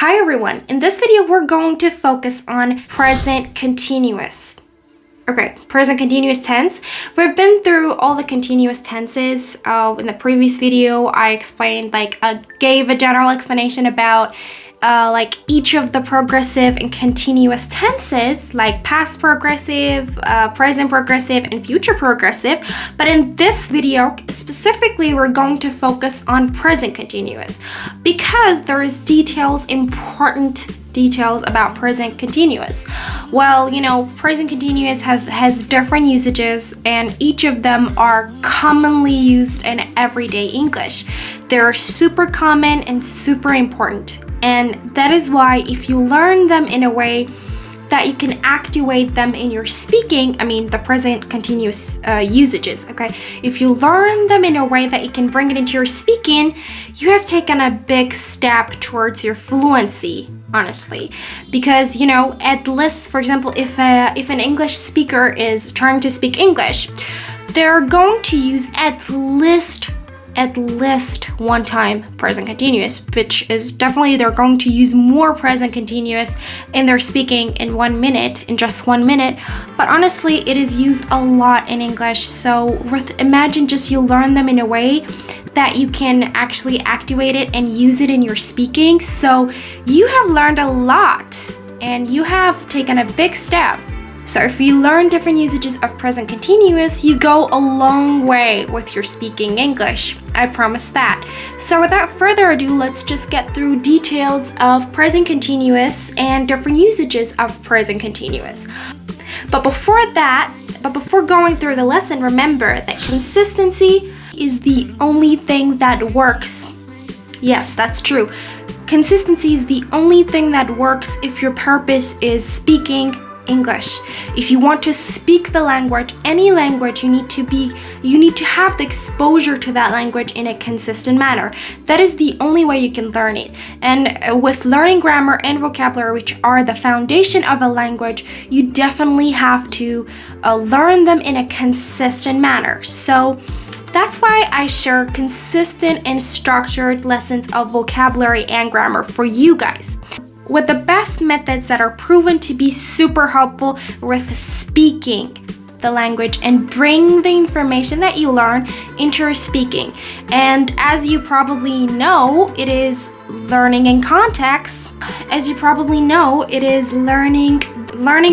Hi everyone, in this video we're going to focus on present continuous. Okay, present continuous tense. We've been through all the continuous tenses. In the previous video I explained, gave a general explanation about each of the progressive and continuous tenses, like past progressive, present progressive, and future progressive. But in this video, specifically, we're going to focus on present continuous because there is important details about present continuous. Well, present continuous has different usages, and each of them are commonly used in everyday English. They're super common and super important. And that is why if you learn them in a way that you can activate them in your speaking, the present continuous usages, okay? If you learn them in a way that you can bring it into your speaking, you have taken a big step towards your fluency, honestly. Because, at least, for example, if an English speaker is trying to speak English, they're going to use at least one time present continuous, which is definitely they're going to use more present continuous in their speaking in just 1 minute. But honestly, it is used a lot in English. So imagine just you learn them in a way that you can actually activate it and use it in your speaking. So you have learned a lot and you have taken a big step. So if you learn different usages of present continuous, you go a long way with your speaking English. I promise that. So without further ado, let's just get through details of present continuous and different usages of present continuous. But before going through the lesson, remember that consistency is the only thing that works. Yes, that's true. Consistency is the only thing that works if your purpose is speaking English. If you want to speak the language, any language, you need to have the exposure to that language in a consistent manner. That is the only way you can learn it. And with learning grammar and vocabulary, which are the foundation of a language, you definitely have to learn them in a consistent manner. So that's why I share consistent and structured lessons of vocabulary and grammar for you guys, with the best methods that are proven to be super helpful with speaking the language and bring the information that you learn into your speaking. And as you probably know, it is learning in context. As you probably know, it is learning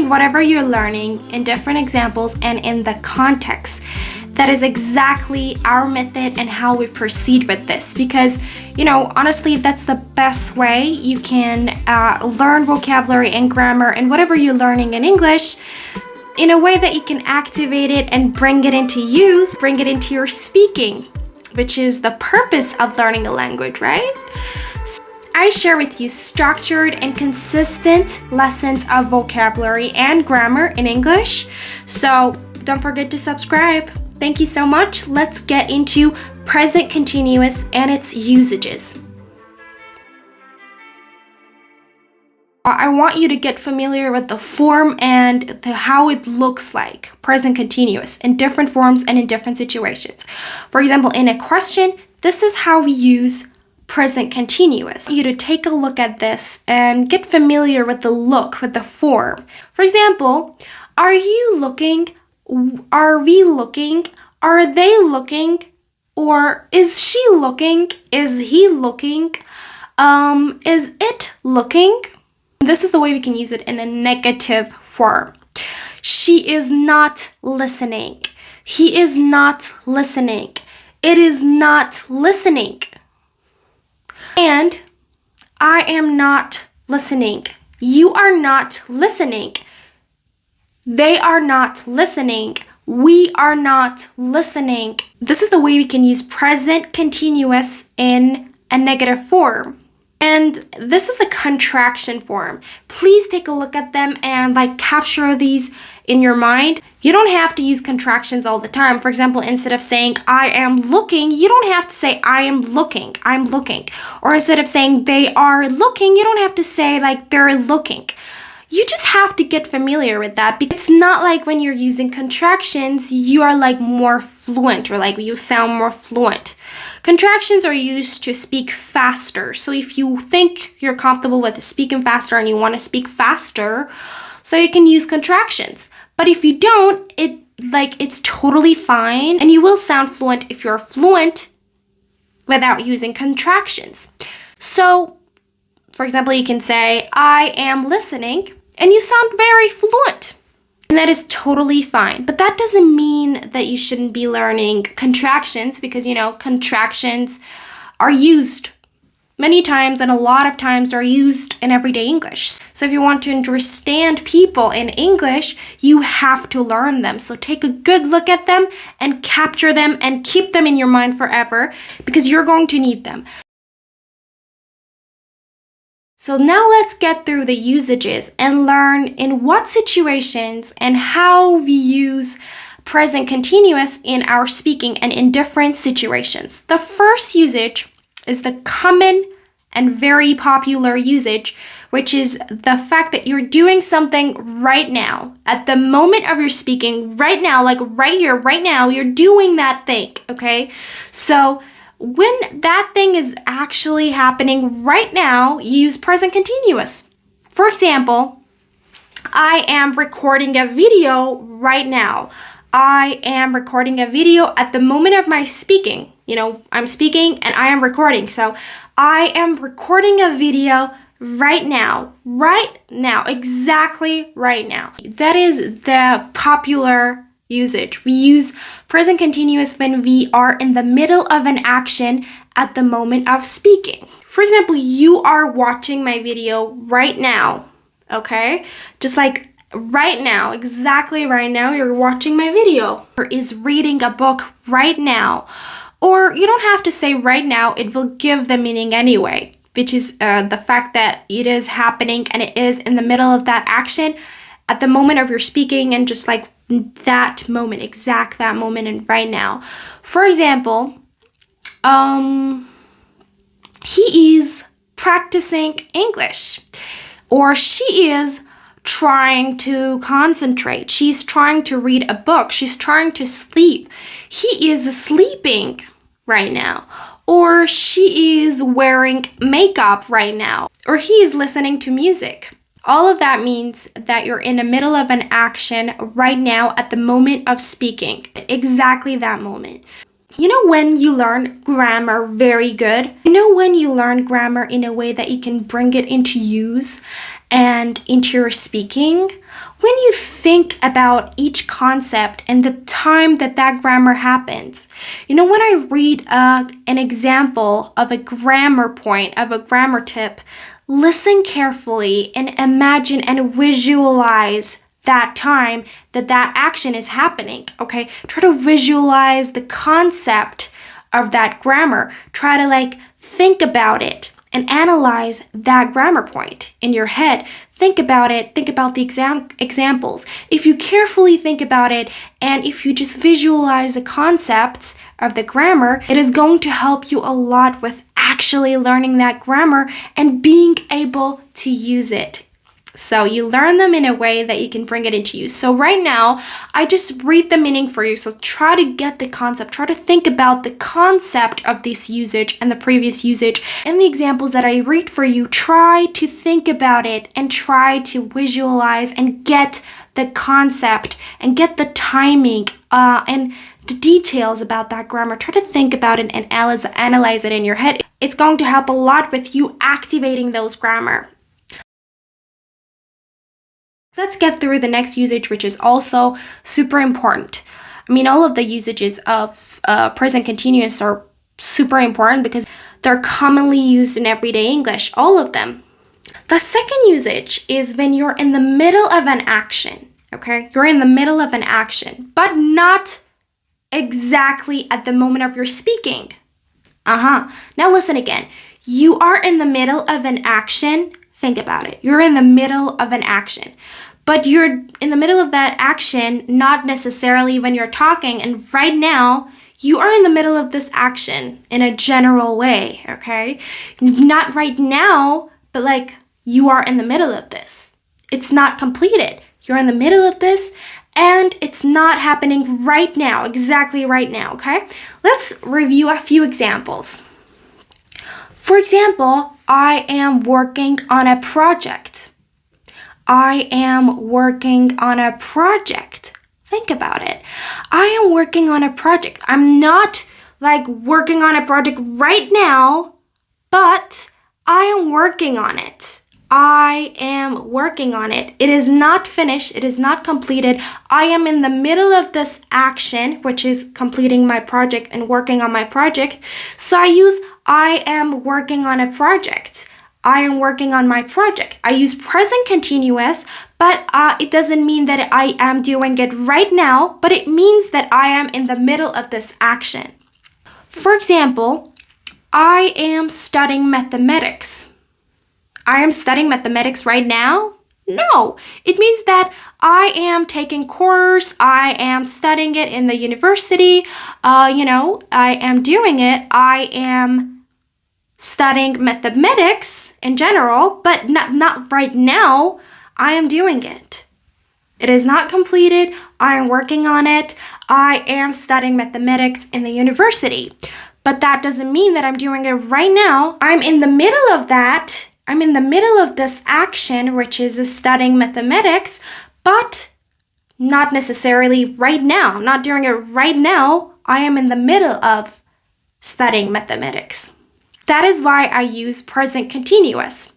whatever you're learning in different examples and in the context. That is exactly our method and how we proceed with this, because honestly, that's the best way you can learn vocabulary and grammar and whatever you're learning in English in a way that you can activate it and bring it into your speaking, which is the purpose of learning a language, right? So I share with you structured and consistent lessons of vocabulary and grammar in English. So don't forget to subscribe. Thank you so much. Let's get into present continuous and its usages. I want you to get familiar with the form and how it looks like, present continuous, in different forms and in different situations. For example, in a question, this is how we use present continuous. I want you to take a look at this and get familiar with the look, with the form. For example, are you looking? Are we looking? Are they looking? Or is she looking? Is he looking? Is it looking? This is the way we can use it in a negative form. She is not listening. He is not listening. It is not listening. And I am not listening. You are not listening. They are not listening. We are not listening. This is the way we can use present continuous in a negative form. And this is the contraction form. Please take a look at them and capture these in your mind. You don't have to use contractions all the time. For example, instead of saying I am looking, you don't have to say I am looking, I'm looking. Or instead of saying they are looking, you don't have to say they're looking. You just have to get familiar with that, because it's not like when you're using contractions, you are more fluent, or you sound more fluent. Contractions are used to speak faster. So if you think you're comfortable with speaking faster and you want to speak faster, so you can use contractions. But if you don't, it's totally fine, and you will sound fluent if you're fluent without using contractions. So, for example, you can say, I am listening, and you sound very fluent. And that is totally fine. But that doesn't mean that you shouldn't be learning contractions, because, contractions are used many times, and a lot of times are used in everyday English. So if you want to understand people in English, you have to learn them. So take a good look at them and capture them and keep them in your mind forever, because you're going to need them. So now let's get through the usages and learn in what situations and how we use present continuous in our speaking and in different situations. The first usage is the common and very popular usage, which is the fact that you're doing something right now. At the moment of your speaking, right now, like right here, right now, you're doing that thing, okay? So when that thing is actually happening right now, use present continuous. For example, I am recording a video right now. I am recording a video at the moment of my speaking. I'm speaking and I am recording. So I am recording a video right now, exactly right now. That is the popular usage. We use present continuous when we are in the middle of an action at the moment of speaking. For example, you are watching my video right now, okay? Just like right now, exactly right now, you're watching my video. Or is reading a book right now. Or you don't have to say right now, it will give the meaning anyway, which is the fact that it is happening and it is in the middle of that action at the moment of your speaking, and just like that moment, exact that moment and right now. For example, he is practicing English, or she is trying to concentrate. She's trying to read a book. She's trying to sleep. He is sleeping right now. Or she is wearing makeup right now. Or he is listening to music. All of that means that you're in the middle of an action right now at the moment of speaking. Exactly that moment. When you learn grammar very good? When you learn grammar in a way that you can bring it into use and into your speaking? When you think about each concept and the time that grammar happens. When I read an example of a grammar point, of a grammar tip, listen carefully and imagine and visualize that time that action is happening, okay? Try to visualize the concept of that grammar. Try to think about it and analyze that grammar point in your head. Think about it. Think about the examples. If you carefully think about it, and if you just visualize the concepts of the grammar, it is going to help you a lot with actually learning that grammar and being able to use it. So you learn them in a way that you can bring it into use. So right now, I just read the meaning for you. So try to get the concept. Try to think about the concept of this usage and the previous usage. And the examples that I read for you, try to think about it and try to visualize and get the concept and get the timing and the details about that grammar. Try to think about it and analyze it in your head. It's going to help a lot with you activating those grammar. Let's get through the next usage, which is also super important. All of the usages of present continuous are super important because they're commonly used in everyday English, all of them. The second usage is when you're in the middle of an action, okay? You're in the middle of an action, but not exactly at the moment of your speaking. Now listen again. You are in the middle of an action. Think about it. You're in the middle of an action. But you're in the middle of that action, not necessarily when you're talking. And right now, you are in the middle of this action in a general way, okay? Not right now, but you are in the middle of this. It's not completed. You're in the middle of this, and it's not happening right now, exactly right now, okay? Let's review a few examples. For example, I am working on a project. I am working on a project. Think about it. I am working on a project. I'm not like working on a project right now, but I am working on it. I am working on it. It is not finished. It is not completed. I am in the middle of this action, which is completing my project and working on my project. So I use I am working on a project. I am working on my project. I use present continuous, but it doesn't mean that I am doing it right now, but it means that I am in the middle of this action. For example, I am studying mathematics. I am studying mathematics right now? No, it means that I am taking course, I am studying it in the university, I am doing it, I am studying mathematics in general, but not right now, I am doing it. It is not completed, I am working on it, I am studying mathematics in the university. But that doesn't mean that I'm doing it right now. I'm in the middle of that. I'm in the middle of this action, which is studying mathematics, but not necessarily right now. I'm not doing it right now. I am in the middle of studying mathematics. That is why I use present continuous.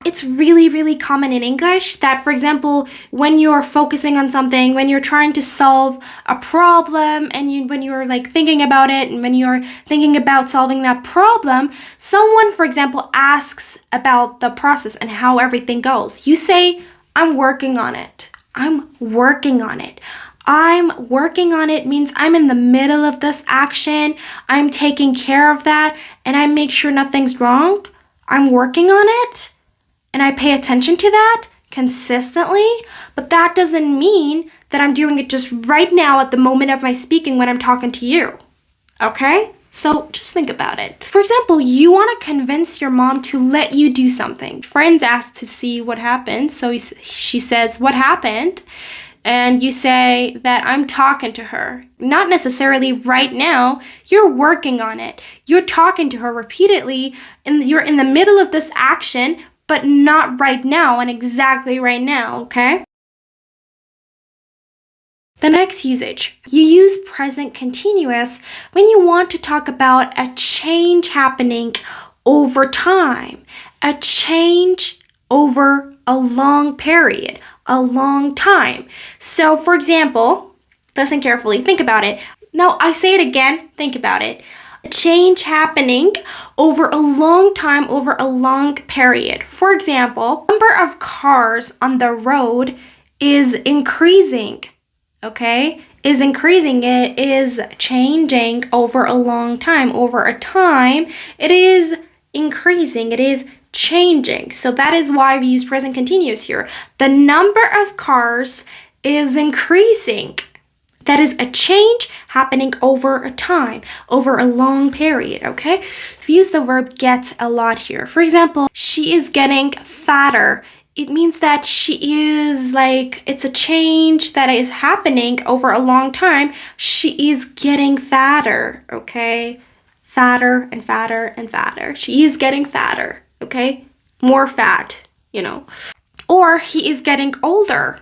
It's really, really common in English that, for example, when you're focusing on something, when you're trying to solve a problem, and when you're like thinking about it, and when you're thinking about solving that problem, someone, for example, asks about the process and how everything goes. You say, I'm working on it. I'm working on it. I'm working on it means I'm in the middle of this action. I'm taking care of that, and I make sure nothing's wrong. I'm working on it. And I pay attention to that consistently, but that doesn't mean that I'm doing it just right now at the moment of my speaking when I'm talking to you. Okay? So just think about it. For example, you want to convince your mom to let you do something. Friends ask to see what happened, so she says, what happened? And you say that I'm talking to her. Not necessarily right now, you're working on it. You're talking to her repeatedly, and you're in the middle of this action, but not right now and exactly right now, okay? The next usage. You use present continuous when you want to talk about a change happening over time, a change over a long period, a long time. So, for example, listen carefully, think about it. Now, I say it again, think about it. A change happening over a long time, over a long period. For example, the number of cars on the road is increasing, okay? Is increasing, it is changing over a long time, over a time. It is increasing, it is changing. So that is why we use present continuous here. The number of cars is increasing. That is a change happening over a time, over a long period, okay? We use the verb get a lot here. For example, she is getting fatter. It means that she is it's a change that is happening over a long time. She is getting fatter, okay? Fatter and fatter and fatter. She is getting fatter, okay? More fat, Or he is getting older.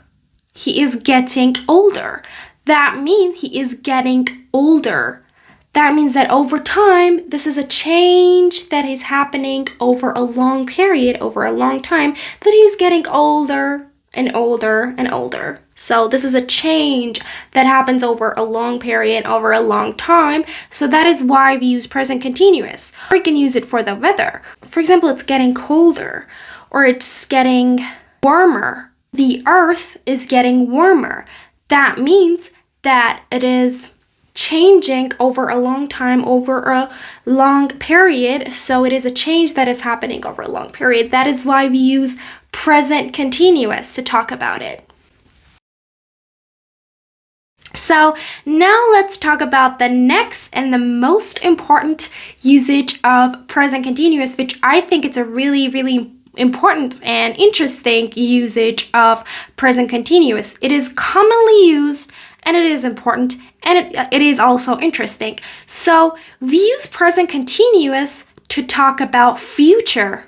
He is getting older. That means he is getting older. That means that over time, this is a change that is happening over a long period, over a long time, that he's getting older and older and older. So this is a change that happens over a long period, over a long time. So that is why we use present continuous. Or we can use it for the weather. For example, it's getting colder, or it's getting warmer. The earth is getting warmer. That means that it is changing over a long time, over a long period. So it is a change that is happening over a long period. That is why we use present continuous to talk about it. So now let's talk about the next and the most important usage of present continuous, which I think it's a really, really important and interesting usage of present continuous. It is commonly used and it is important and it is also interesting. So we use present continuous to talk about future.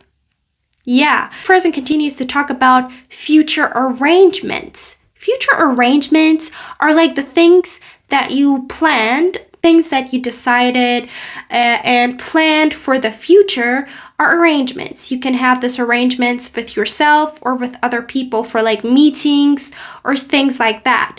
Yeah, present continuous to talk about future arrangements. Future arrangements are like the things that you planned, things that you decided and planned for the future are arrangements. You can have this arrangements with yourself or with other people for like meetings or things like that.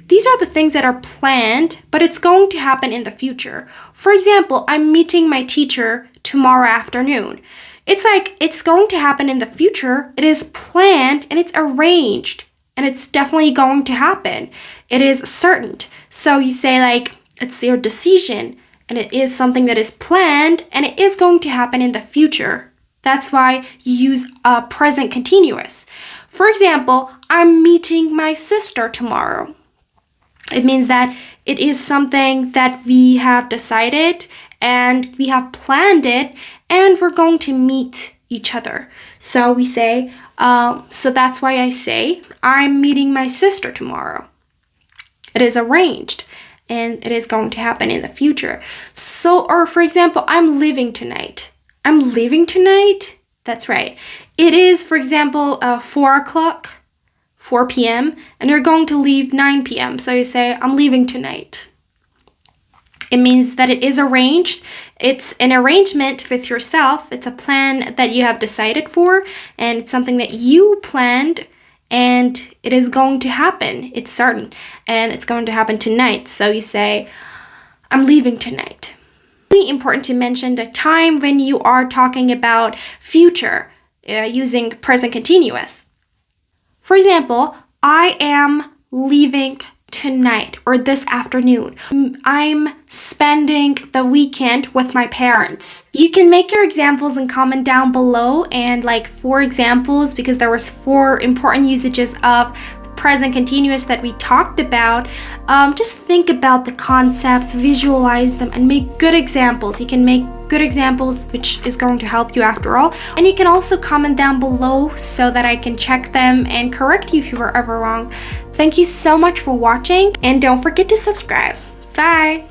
These are the things that are planned, but it's going to happen in the future. For example, I'm meeting my teacher tomorrow afternoon. It's like it's going to happen in the future. It is planned and it's arranged and it's definitely going to happen. It is certain. So you say like it's your decision and it is something that is planned and it is going to happen in the future. That's why you use a present continuous. For example, I'm meeting my sister tomorrow. It means that it is something that we have decided and we have planned it and we're going to meet each other. So we say, so that's why I say, I'm meeting my sister tomorrow. It is arranged and it is going to happen in the future. So, or for example, I'm leaving tonight. I'm leaving tonight? That's right. It is, for example, 4 p.m. and you're going to leave 9 p.m. So you say, I'm leaving tonight. It means that it is arranged. It's an arrangement with yourself. It's a plan that you have decided for, and it's something that you planned, and it is going to happen. It's certain, and it's going to happen tonight. So you say, I'm leaving tonight. Really important to mention the time when you are talking about future using present continuous. For example, I am leaving tonight or this afternoon. I'm spending the weekend with my parents. You can make your examples and comment down below and like 4 examples because there was 4 important usages of present continuous that we talked about. Just think about the concepts, visualize them, and make good examples. You can make good examples, which is going to help you after all. And you can also comment down below so that I can check them and correct you if you were ever wrong. Thank you so much for watching, and don't forget to subscribe. Bye!